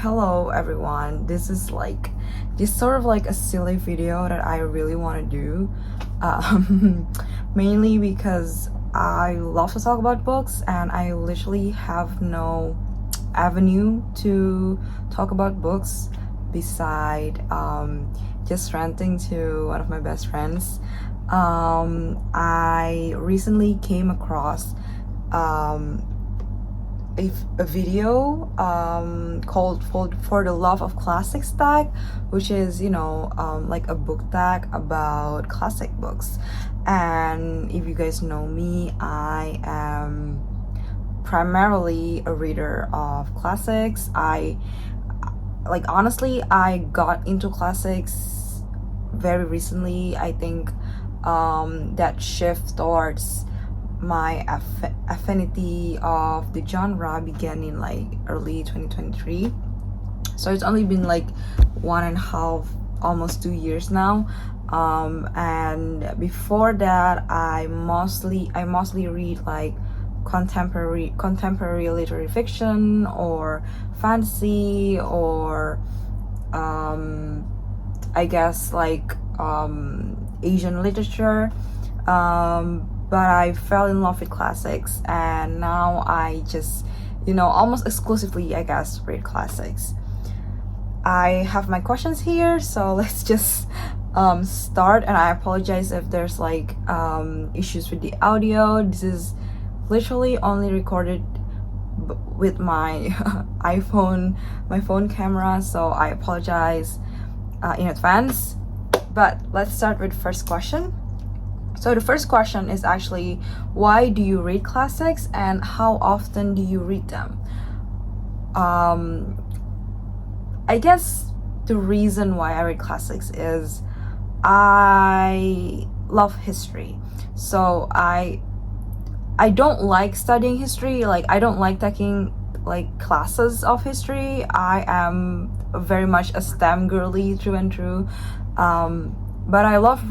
Hello everyone. This is like just sort of like a silly video that I really want to do. Mainly because I love to talk about books and I literally have no avenue to talk about books beside just ranting to one of my best friends. I recently came across a video called For the Love of Classics tag, which is like a book tag about classic books. And if you guys know me, I am primarily a reader of classics. Honestly, I got into classics very recently. I think that shift towards my affinity of the genre began in like early 2023, so it's only been like 1.5, almost 2 years now. And before that, I mostly read like contemporary literary fiction or fantasy or I guess like Asian literature. But I fell in love with classics, and now I just, almost exclusively, I guess, read classics. I have my questions here, so let's just start. And I apologize if there's like issues with the audio. This is literally only recorded with my my phone camera, so I apologize in advance. But let's start with the first question. So the first question is actually, why do you read classics and how often do you read them? I guess the reason why I read classics is I love history. So I don't like studying history. Like, I don't like taking like classes of history. I am very much a STEM girly through and through. But I love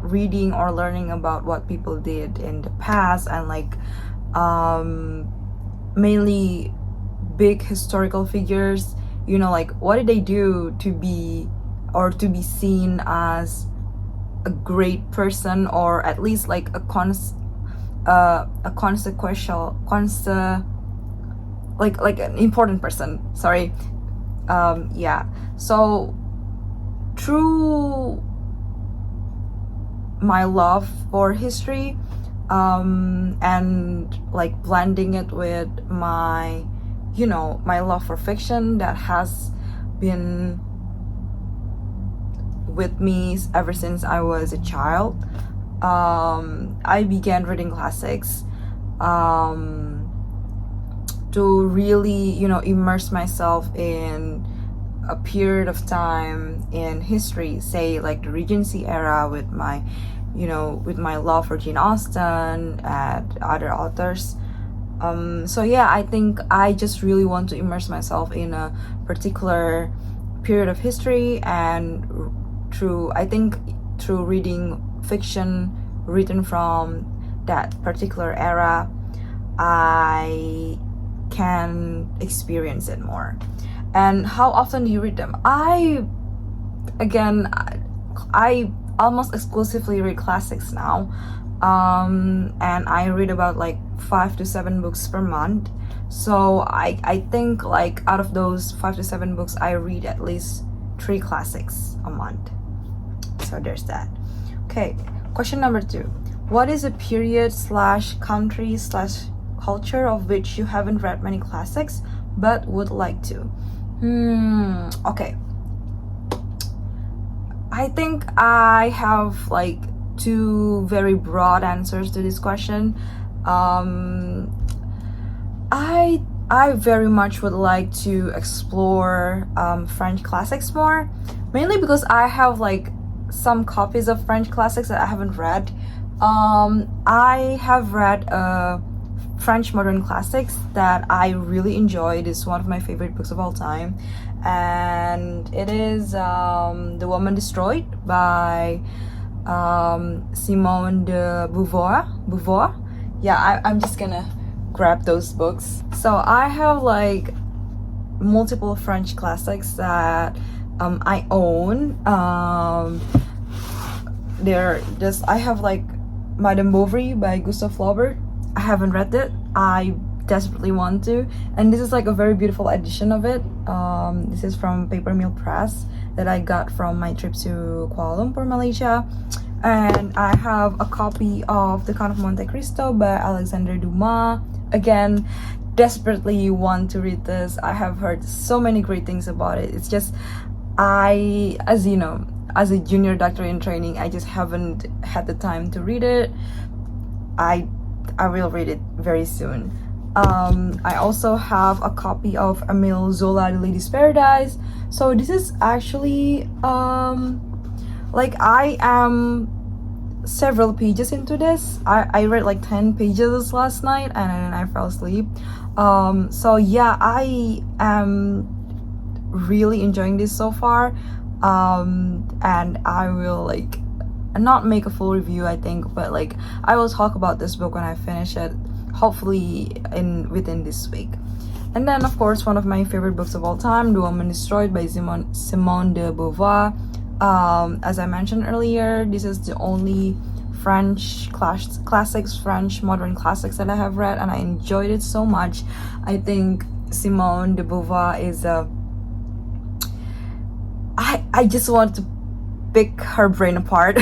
reading or learning about what people did in the past, and like mainly big historical figures. Like, what did they do to be seen as a great person, or at least like a consequential like an important person. Sorry. So through my love for history and like blending it with my my love for fiction that has been with me ever since I was a child, I began reading classics to really immerse myself in a period of time in history, say like the Regency era, with my love for Jane Austen and other authors. So yeah, I think I just really want to immerse myself in a particular period of history, and through reading fiction written from that particular era, I can experience it more. And how often do you read them? I almost exclusively read classics now, and I read about like 5 to 7 books per month. So I think like out of those 5 to 7 books, I read at least 3 classics a month. So there's that. Okay, question number 2. What is a period / country / culture of which you haven't read many classics but would like to? Okay. I think I have like 2 very broad answers to this question. I very much would like to explore French classics more, mainly because I have like some copies of French classics that I haven't read. I have read French modern classics that I really enjoyed. It's one of my favorite books of all time, and it is The Woman Destroyed by Simone de Beauvoir. Yeah, I'm just gonna grab those books. So I have like multiple French classics that I own. I have like Madame Bovary by Gustave Flaubert. I haven't read it. I desperately want to, and this is like a very beautiful edition of it. This is from Paper Mill Press that I got from my trip to Kuala Lumpur, Malaysia. And I have a copy of The Count of Monte Cristo by Alexander Dumas. Again, desperately want to read this. I have heard so many great things about it. It's just, as you know, as a junior doctor in training, I just haven't had the time to read it. I will read it very soon. I also have a copy of Emile Zola, The Lady's Paradise. So this is actually like I am several pages into this. I read like 10 pages last night and then I fell asleep. So yeah, I am really enjoying this so far. And I will like not make a full review, I think, but like I will talk about this book when I finish it, hopefully within this week. And then of course, one of my favorite books of all time, The Woman Destroyed by Simone de Beauvoir. As I mentioned earlier, this is the only French classics, French modern classics that I have read, and I enjoyed it so much. I think Simone de Beauvoir is I just want to pick her brain apart.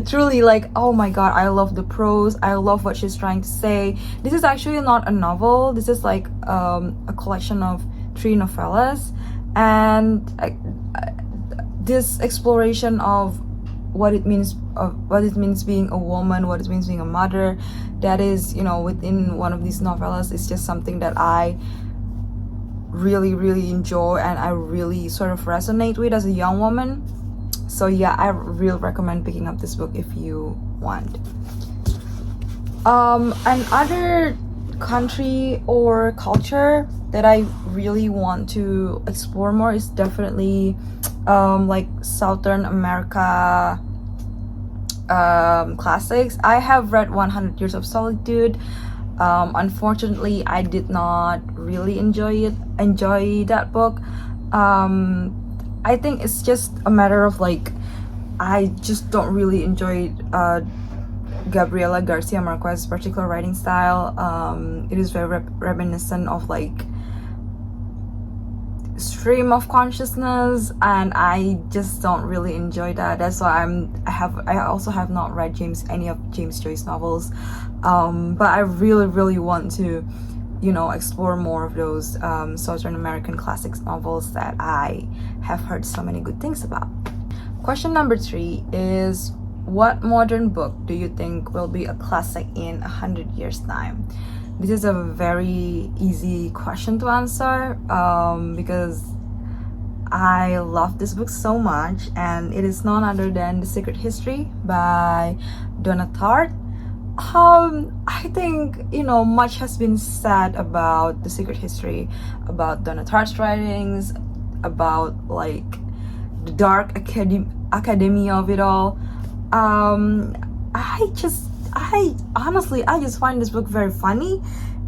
Truly, like, oh my god, I love the prose, I love what she's trying to say. This is actually not a novel, this is like a collection of 3 novellas, and this exploration of what it means being a woman, what it means being a mother, that is, you know, within one of these novellas, is just something that I really enjoy and I really sort of resonate with as a young woman. So yeah, I really recommend picking up this book if you want. Another country or culture that I really want to explore more is definitely like Southern America classics. I have read 100 Years of Solitude. Unfortunately, I did not really enjoy that book. I think it's just a matter of like, I just don't really enjoy Gabriela Garcia Marquez's particular writing style. It is very reminiscent of like stream of consciousness, and I just don't really enjoy that. That's why I also have not read any of James Joyce's novels, but I really want to, you know, explore more of those Southern American classics novels that I have heard so many good things about. Question number 3 is, what modern book do you think will be a classic in 100 years time? This is a very easy question to answer because I love this book so much, and it is none other than The Secret History by Donna Tartt. I think, you know, much has been said about The Secret History, about Donna Tartt's writings, about like the dark academia of it all. I honestly just find this book very funny.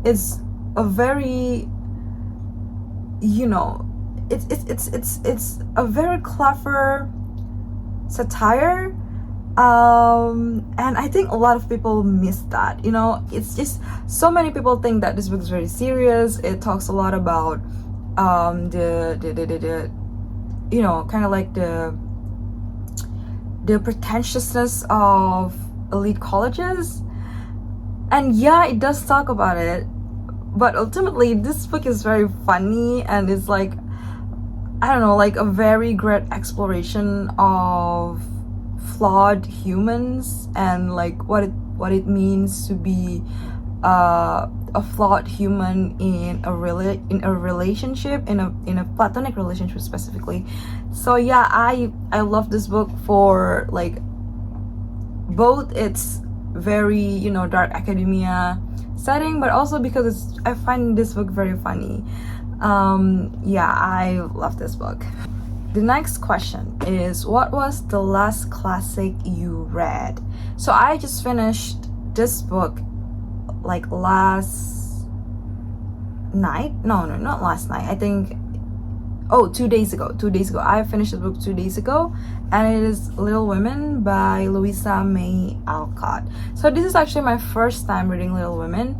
It's a very, you know, it's a very clever satire, and I think a lot of people miss that. You know, it's just so many people think that this book is very serious. It talks a lot about the you know, kind of like the pretentiousness of elite colleges, and yeah, it does talk about it, but ultimately this book is very funny, and it's like, I don't know, like a very great exploration of flawed humans and like what it means to be a flawed human in a relationship, in a platonic relationship specifically. So yeah, I love this book for like both its very, you know, dark academia setting, but also because I find this book very funny. Yeah, I love this book. The next question is, what was the last classic you read? So I just finished this book like last night. No, not last night. I think Oh, 2 days ago. 2 days ago. I finished the book 2 days ago, and it is Little Women by Louisa May Alcott. So this is actually my first time reading Little Women.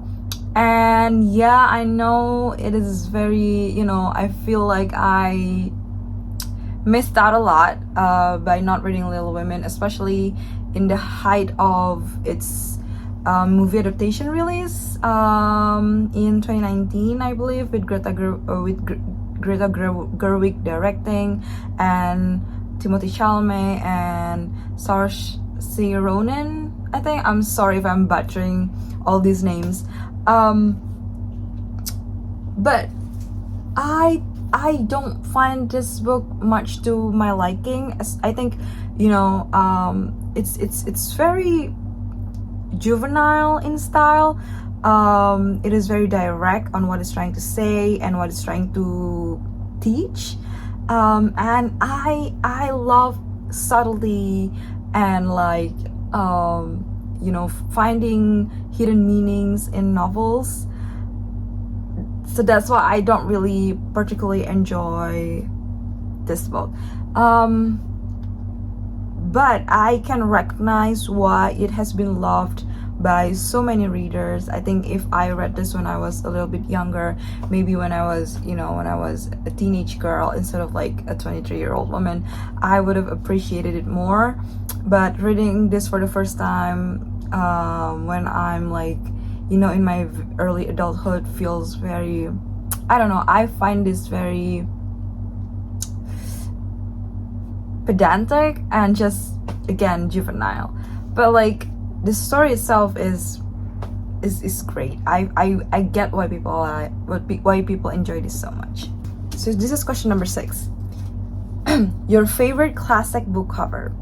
And yeah, I know it is very, I feel like I missed out a lot by not reading Little Women, especially in the height of its movie adaptation release in 2019, I believe, with Greta Gerwig directing, and Timothée Chalamet and Saoirse Ronan. I think, I'm sorry if I'm butchering all these names, but I don't find this book much to my liking. I think, it's very juvenile in style. It is very direct on what it's trying to say and what it's trying to teach. And I love subtlety and finding hidden meanings in novels. So that's why I don't really particularly enjoy this book. But I can recognize why it has been loved by so many readers. I think if I read this when I was a little bit younger, maybe when I was a teenage girl instead of like a 23-year-old woman, I would have appreciated it more. But reading this for the first time when I'm in my early adulthood feels very, I don't know, I find this very pedantic and just, again, juvenile. But the story itself is great. I get why people enjoy this so much. So this is question number 6. Your favorite classic book cover.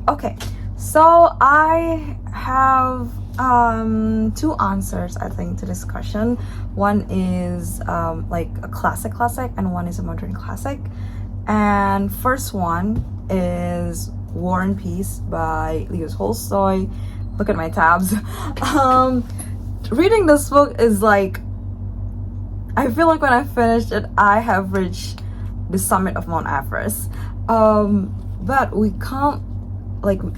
Okay, so I have 2 answers, I think, to this question. One is a classic, and one is a modern classic. And first one is War and Peace by Leo Tolstoy. Look at my tabs. Reading this book is I feel like when I finished it, I have reached the summit of Mount Everest. But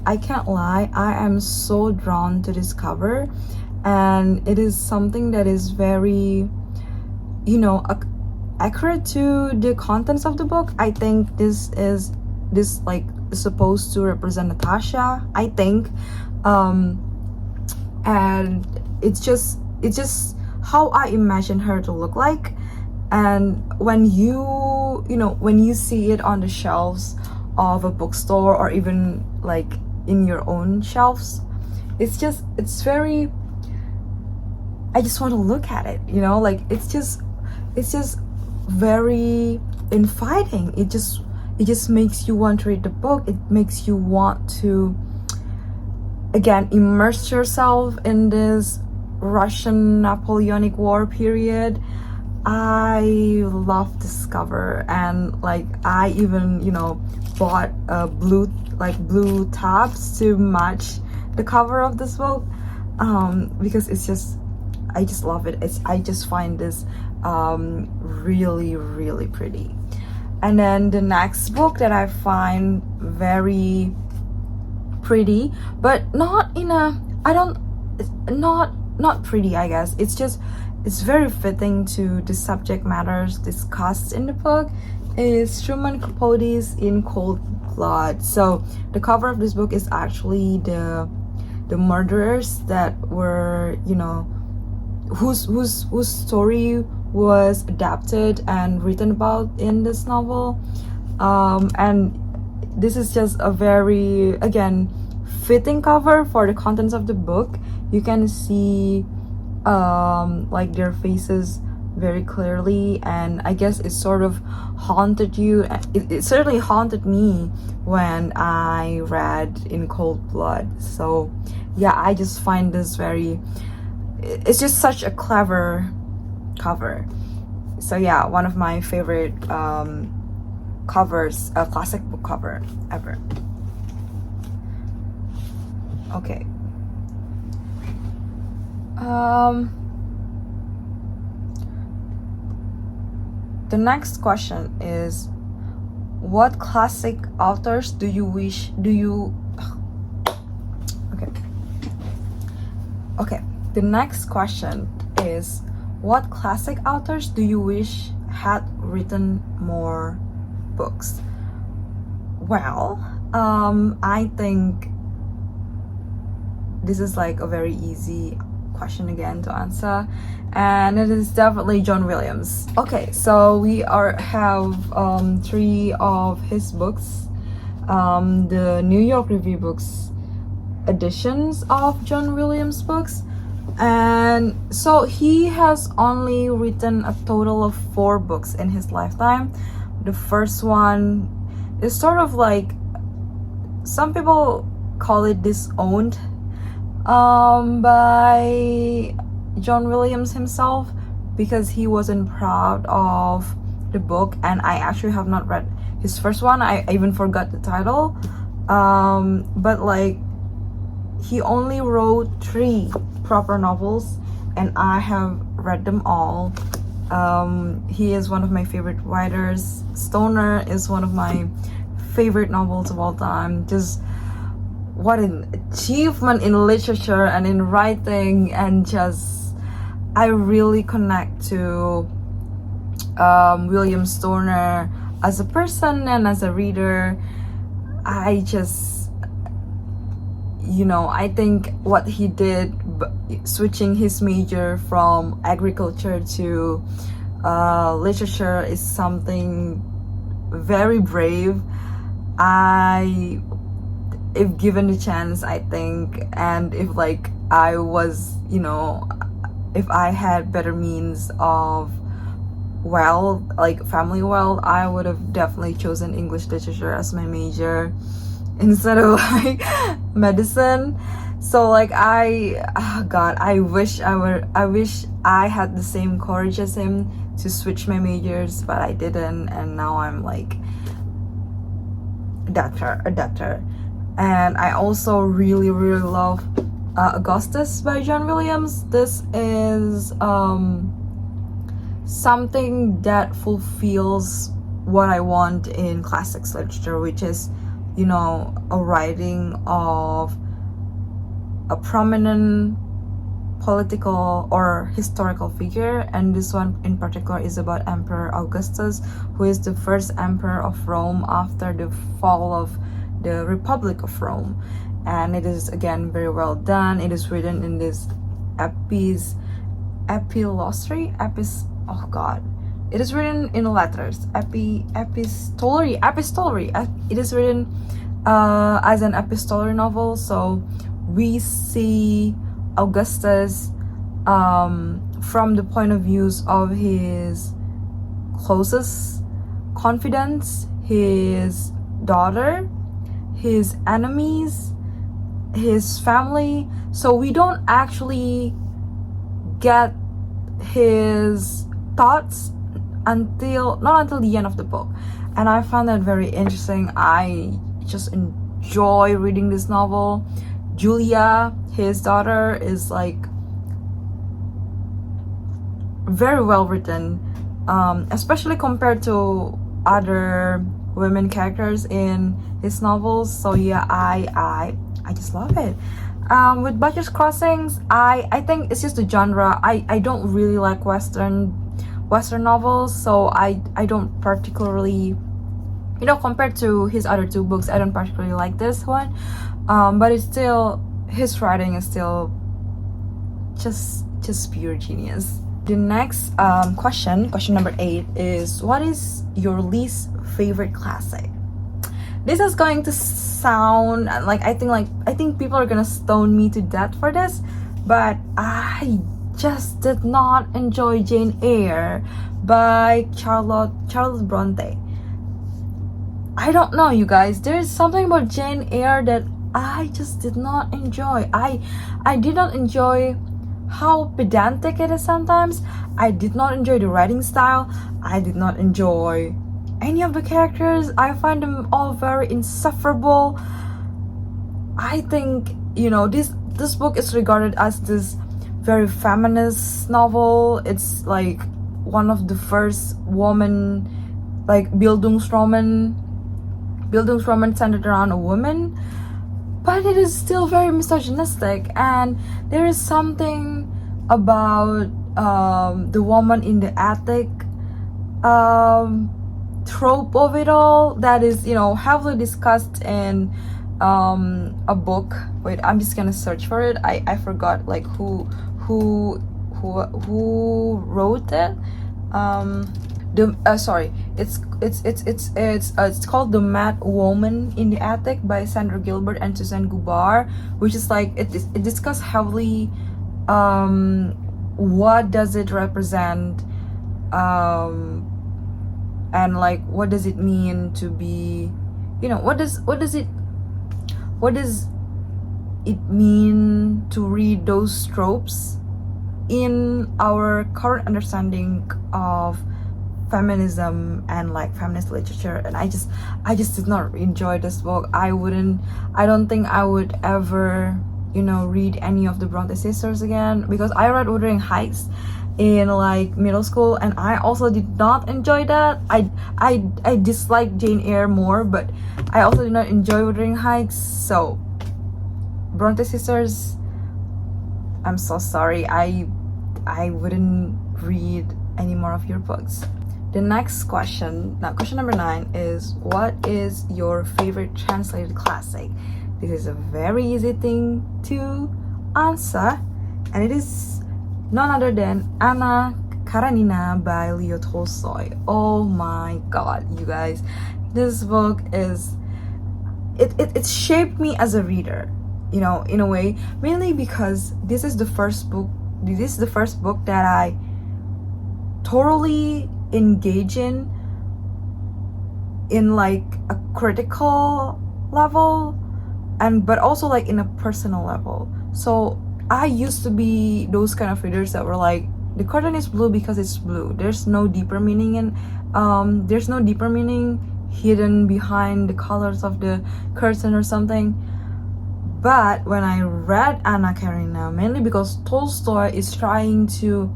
I can't lie, I am so drawn to this cover, and it is something that is very, accurate to the contents of the book. I think this is supposed to represent Natasha, I think, and it's just how I imagine her to look like. And when you see it on the shelves of a bookstore, or even in your own shelves, it's very, I just want to look at it, it's just very inviting. It just makes you want to read the book. It makes you want to, again, immerse yourself in this Russian Napoleonic War period. I love this cover, and I even bought blue tabs to match the cover of this book, because I just love it. I just find this really, really pretty. And then the next book that I find very pretty, but not in a, not pretty, I guess. It's very fitting to the subject matters discussed in the book, is Truman Capote's In Cold Blood. So the cover of this book is actually the murderers that were, whose story was adapted and written about in this novel. And this is just a very, again, fitting cover for the contents of the book. You can see their faces very clearly, and I guess it sort of haunted you. It certainly haunted me when I read In Cold Blood. So yeah, I just find this it's just such a clever cover. So yeah, one of my favorite covers, a classic book cover ever. Okay. The next question is, what classic authors do you okay. The next question is, what classic authors do you wish had written more books? Well, I think this is like a very easy question again to answer, and it is definitely John Williams. Okay, so we have 3 of his books, the New York Review Books editions of John Williams books, and so he has only written a total of 4 books in his lifetime. The first one is sort of like, some people call it disowned by John Williams himself, because he wasn't proud of the book, and I actually have not read his first one. I even forgot the title, but like, he only wrote 3 proper novels, and I have read them all. He is one of my favorite writers. Stoner is one of my favorite novels of all time. Just what an achievement in literature and in writing, and just I really connect to William Stoner as a person and as a reader. I just, I think what he did, switching his major from agriculture to literature, is something very brave. If given the chance, I think, and if like I was, if I had better means of wealth, like family wealth, I would have definitely chosen English literature as my major instead of like medicine. So like I wish I had the same courage as him to switch my majors, but I didn't, and now I'm like a doctor. And I also really love Augustus by John Williams. This is something that fulfills what I want in classics literature, which is, a writing of a prominent political or historical figure. And this one in particular is about Emperor Augustus, who is the first emperor of Rome after the fall of the Republic of Rome. And it is again very well done. It is written in this epistolary. It is written in letters. Epistolary. It is written as an epistolary novel. So we see Augustus from the point of views of his closest confidants, his daughter, his enemies, his family. So we don't actually get his thoughts not until the end of the book, and I found that very interesting. I just enjoy reading this novel. Julia, his daughter, is like very well written, especially compared to other women characters in his novels. So yeah, I just love it. With Butcher's Crossings, I think it's just the genre. I don't really like Western novels, so I don't particularly, compared to his other 2 books, I don't particularly like this one. But it's still, his writing is still just pure genius. The next question number 8 is, what is your least favorite classic? This is going to sound like I think people are gonna stone me to death for this, but I just did not enjoy Jane Eyre by Charlotte Bronte. I don't know, you guys. There's something about Jane Eyre that I just did not enjoy. I did not enjoy how pedantic it is sometimes. I did not enjoy the writing style. I did not enjoy any of the characters. I find them all very insufferable. I think, this book is regarded as this very feminist novel. It's like one of the first woman, like Bildungsroman centered around a woman, but it is still very misogynistic, and there is something about the woman in the attic trope of it all that is, you know, heavily discussed in a book. Wait, I'm just gonna search for it. I forgot like who wrote it. Sorry, it's called The Mad Woman in the Attic by Sandra Gilbert and Suzanne Gubar, which is like it discussed heavily what does it represent, and like what does it mean to be, you know, what does it mean to read those tropes in our current understanding of feminism and like feminist literature. And I just did not enjoy this book. I don't think I would ever, you know, read any of the Bronte sisters again, because I read Wuthering Heights in like middle school, and I also did not enjoy that. I dislike Jane Eyre more, but I also did not enjoy Wuthering Heights. So Bronte sisters, I'm so sorry, I wouldn't read any more of your books. The next question, now question number 9, is what is your favorite translated classic? This is a very easy thing to answer, and it is none other than Anna Karenina by Leo Tolstoy. Oh my god, you guys, this book is it shaped me as a reader, you know, in a way, mainly because this is the first book that I thoroughly engage in like a critical level, and but also like in a personal level. So I used to be those kind of readers that were like, the curtain is blue because it's blue. There's no deeper meaning hidden behind the colors of the curtain or something. But when I read Anna Karenina, mainly because Tolstoy is trying to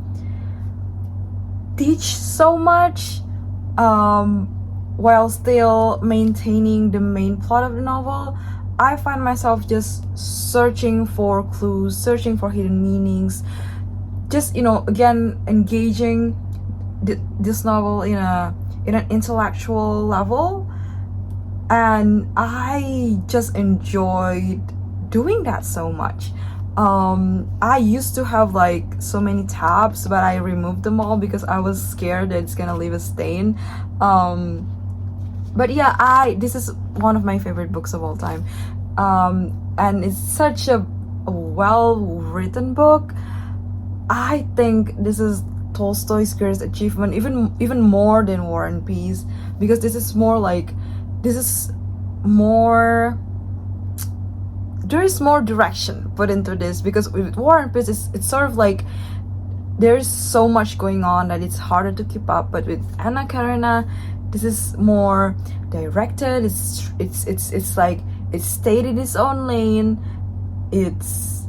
teach so much while still maintaining the main plot of the novel, I find myself just searching for clues, searching for hidden meanings, just, you know, again, engaging this novel in an intellectual level, and I just enjoyed doing that so much. I used to have like so many tabs, but I removed them all because I was scared that it's gonna leave a stain. But yeah, this is one of my favorite books of all time, and it's such a well-written book. I think this is Tolstoy's greatest achievement, even more than War and Peace, because there is more direction put into this, because with War and Peace it's sort of like there's so much going on that it's harder to keep up. But with Anna Karenina, this is more directed. It's like it's stayed in its own lane. It's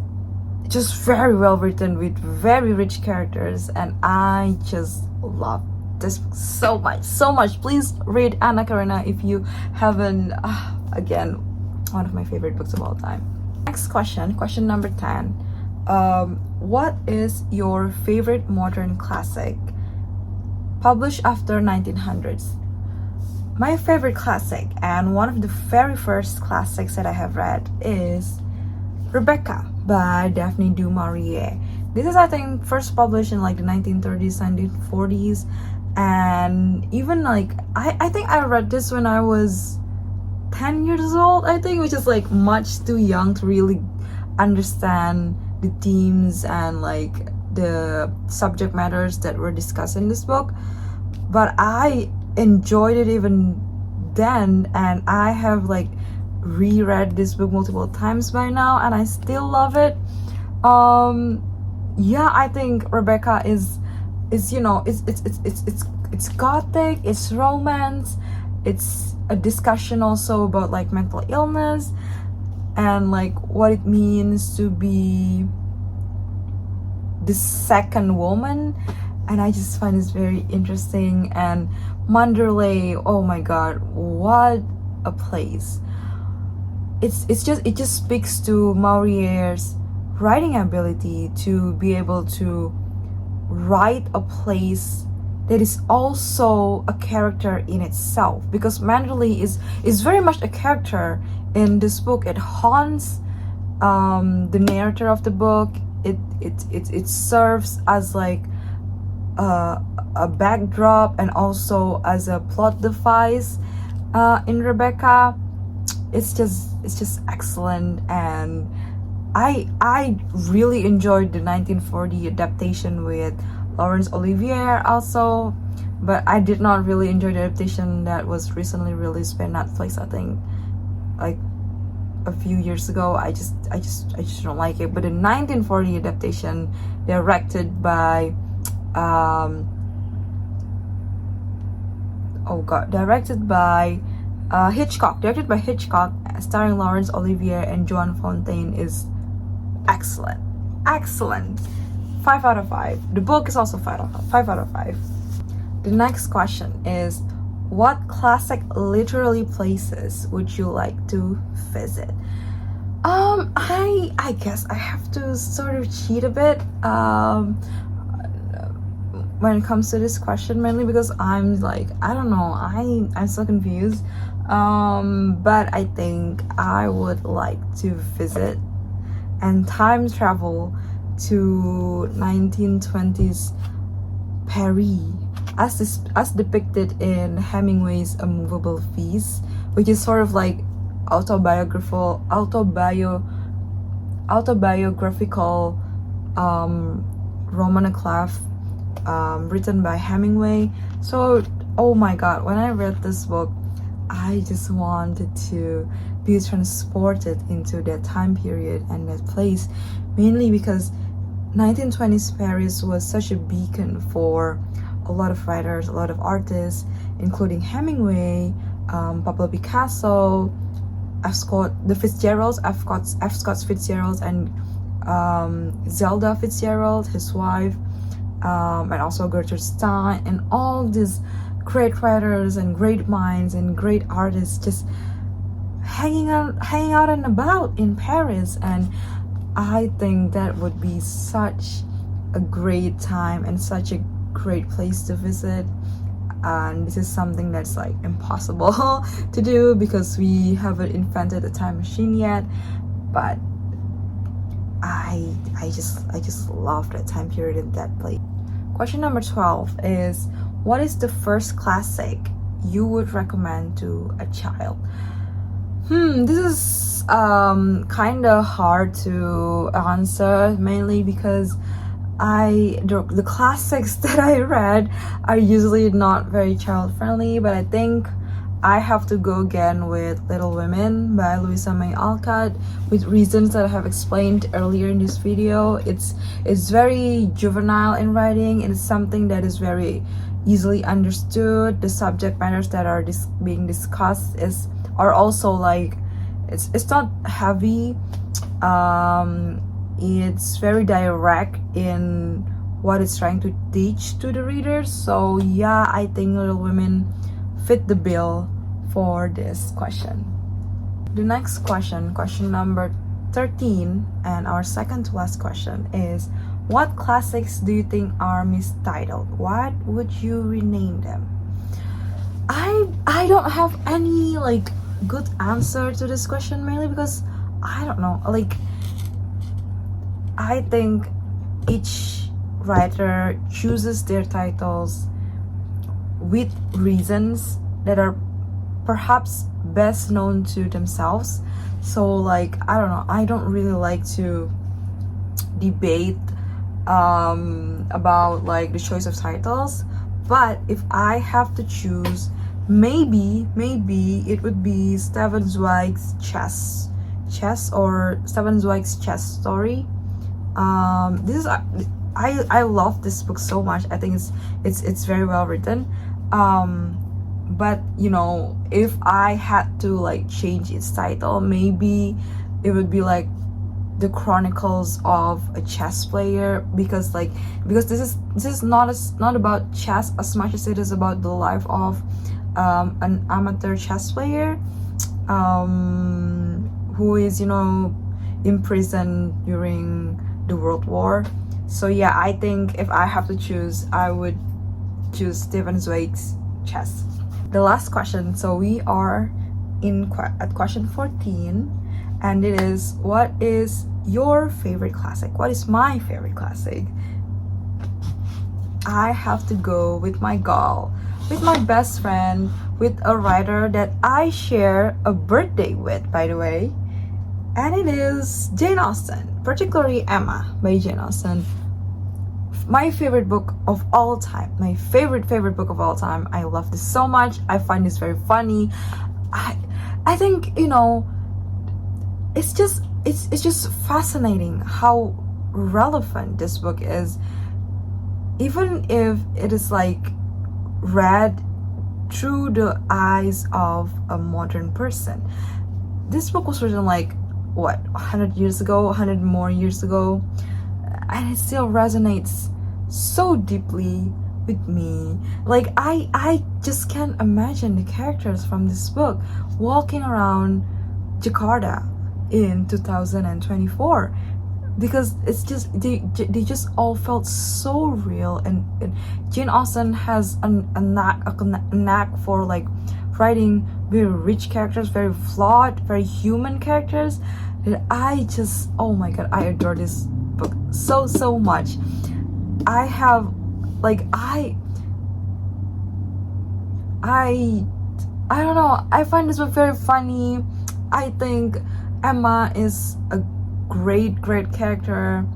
just very well written with very rich characters, and I just love this book so much. Please read Anna Karenina if you haven't. Again, one of my favorite books of all time. Next question number 10. What is your favorite modern classic published after 1900s? My favorite classic, and one of the very first classics that I have read, is Rebecca by Daphne du Maurier. This is, I think, first published in like the 1930s, 1940s, and even like I think I read this when I was 10 years old, I think, which is like much too young to really understand the themes and like the subject matters that were discussed in this book. But I enjoyed it even then, and I have like reread this book multiple times by now, and I still love it. Yeah, I think Rebecca is you know, it's gothic, it's romance, it's a discussion also about like mental illness and like what it means to be the second woman and I just find this very interesting. And Manderley, oh my god, what a place. It just speaks to Maurier's writing ability to be able to write a place that is also a character in itself, because Manderley is very much a character in this book. It haunts the narrator of the book. It serves as like a backdrop and also as a plot device in Rebecca. It's just excellent, and I really enjoyed the 1940 adaptation with Laurence Olivier also, but I did not really enjoy the adaptation that was recently released by Netflix, I think like a few years ago. I just don't like it. But the 1940 adaptation directed by Hitchcock, starring Laurence Olivier and Joan Fontaine, is excellent. 5 out of 5. The book is also 5 out of 5. The next question is, what classic literary places would you like to visit? I guess I have to sort of cheat a bit when it comes to this question, mainly because I'm like, I don't know, I'm so confused. But I think I would like to visit and time travel to 1920s Paris, as depicted in Hemingway's A Movable Feast, which is sort of like autobiographical roman éclair written by Hemingway. So, oh my god, when I read this book, I just wanted to be transported into that time period and that place, mainly because 1920s Paris was such a beacon for a lot of writers, a lot of artists, including Hemingway, Pablo Picasso, F. Scott Fitzgerald, and Zelda Fitzgerald, his wife, and also Gertrude Stein, and all these great writers and great minds and great artists just hanging out and about in Paris. And I think that would be such a great time and such a great place to visit. And this is something that's like impossible to do because we haven't invented a time machine yet. But I just love that time period in that place. Question number 12 is, what is the first classic you would recommend to a child? This is kind of hard to answer, mainly because the classics that I read are usually not very child friendly. But I think I have to go again with Little Women by Louisa May Alcott, with reasons that I have explained earlier in this video. It's very juvenile in writing, and it's something that is very easily understood. The subject matters that are being discussed are also like, it's not heavy. It's very direct in what it's trying to teach to the readers. So yeah, I think Little Women fit the bill for this question. The next question number 13, and our second to last question, is, what classics do you think are mistitled? What would you rename them? I don't have any like good answer to this question, mainly because I don't know, like, I think each writer chooses their titles with reasons that are perhaps best known to themselves. So like, I don't know, I don't really like to debate about like the choice of titles. But if I have to choose, maybe it would be Stefan Zweig's Chess or Stefan Zweig's Chess Story. This is I love this book so much. I think it's very well written. But you know, if I had to like change its title, maybe it would be like the chronicles of a chess player, because this is not about chess as much as it is about the life of an amateur chess player who is, you know, imprisoned during the World War. So yeah, I think if I have to choose, I would choose Stefan Zweig's Chess. The last question, so we are at question 14, and it is, what is your favorite classic? What is my favorite classic? I have to go with my girl, with my best friend, with a writer that I share a birthday with, by the way, and it is Jane Austen, particularly Emma by Jane Austen. My favorite book of all time, my favorite book of all time. I love this so much. I find this very funny. I think, you know, it's just fascinating how relevant this book is, even if it is like read through the eyes of a modern person. This book was written like what, 100 years ago, 100 more years ago, and it still resonates so deeply with me. Like I just can't imagine the characters from this book walking around Jakarta in 2024, because it's just they just all felt so real, and Jane Austen has a knack for like writing very rich characters, very flawed, very human characters, that I just, oh my god, I adore this book so much. I have like I don't know, I find this book very funny. I think Emma is a great character,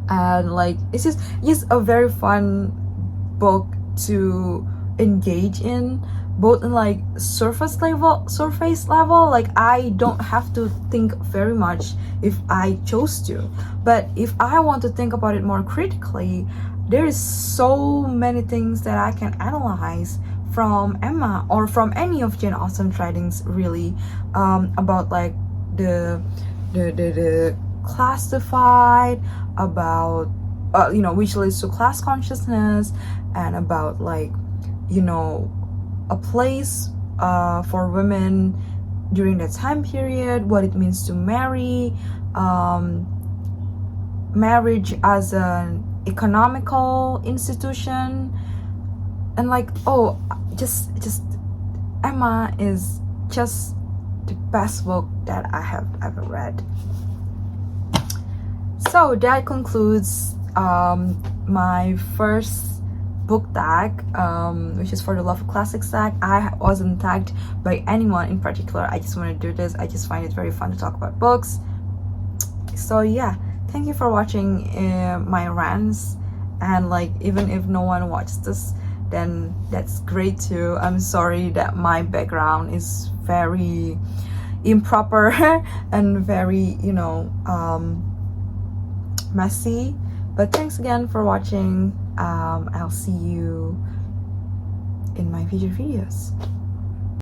and like it's just a very fun book to engage in, both in like surface level. Like I don't have to think very much if I chose to, but if I want to think about it more critically, there is so many things that I can analyze from Emma or from any of Jane Austen's writings, really, about like the class divide, about you know, which leads to class consciousness, and about like, you know, a place for women during that time period, what it means to marry, marriage as an economical institution, and like, oh, just Emma is just the best book that I have ever read. So that concludes my first book tag, which is for the Love of Classics tag. I wasn't tagged by anyone in particular. I just want to do this. I just find it very fun to talk about books. So yeah, thank you for watching my rants, and like, even if no one watched this, then that's great too. I'm sorry that my background is very improper and very, you know, messy, but thanks again for watching. I'll see you in my future videos.